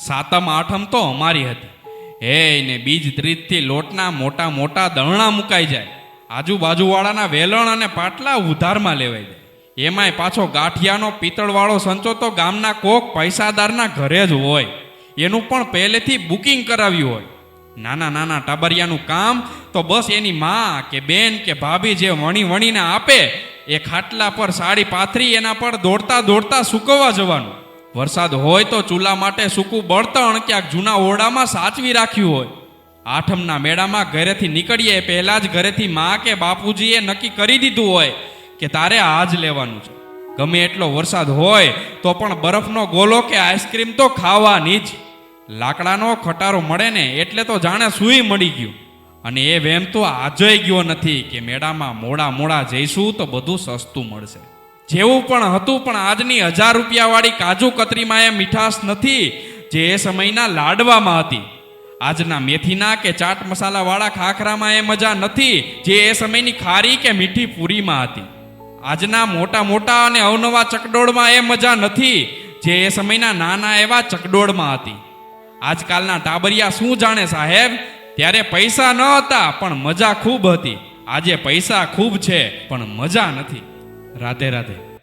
સાતમ આઠમ તો અમારી હતી. હે ને બીજ ત્રીજથી લોટના મોટા મોટા દળણા મુકાઈ જાય. આજુબાજુવાળાના વેલણ અને પાટલા ઉધારમાં લેવાઈ જાય. એમાંય પાછો ગાંઠિયાનો પિત્તળવાળો સંચો તો ગામના કોક પૈસાદારના ઘરે જ હોય. એનું પણ પહેલેથી બુકિંગ કરાવ્યું હોય. નાના નાના ટાબરિયાનું કામ તો બસ એની માં કે બેન કે ભાભી જે વણી વણીને આપે એ ખાટલા પર સાડી પાથરી એના પર દોડતા દોડતા સૂકવવા જવાનું. વરસાદ હોય તો ચૂલા માટે સૂકું બળતણ ક્યાંક જૂના ઓરડામાં સાચવી રાખ્યું હોય. આઠમના મેળામાં ઘરેથી નીકળીએ પહેલા જ ઘરેથી માં કે બાપુજીએ નક્કી કરી દીધું હોય કે તારે આ જ લેવાનું છે. ગમે એટલો વરસાદ હોય તો પણ બરફનો ગોલો કે આઈસ્ક્રીમ તો ખાવાની જ. લાકડાનો ખટારો મળે ને એટલે તો જાણે સૂઈ મળી ગયું. અને એ વેમ તો આજય ગયો નથી કે મેળામાં મોડા મોડા જઈશું તો બધું સસ્તું મળશે. જેવું પણ હતું પણ આજની 1000 રૂપિયાવાળી કાજુ કતરીમાં એ મીઠાશ નથી જે એ સમયના લાડવામાં હતી. આજના મેથીના કે ચાટ મસાલાવાળા ખાખરામાં એ મજા નથી જે એ સમયની ખારી કે મીઠી પૂરીમાં હતી. આજના મોટા મોટા અને અવનવા ચકડોળમાં એ મજા નથી જે એ સમયના નાના એવા ચકડોળમાં હતી. આજકાલના ટાબરિયા શું જાણે સાહેબ, ત્યારે પૈસા ન હતા પણ મજા ખૂબ હતી. આજે પૈસા ખૂબ છે પણ મજા નથી. રાધે રાધે.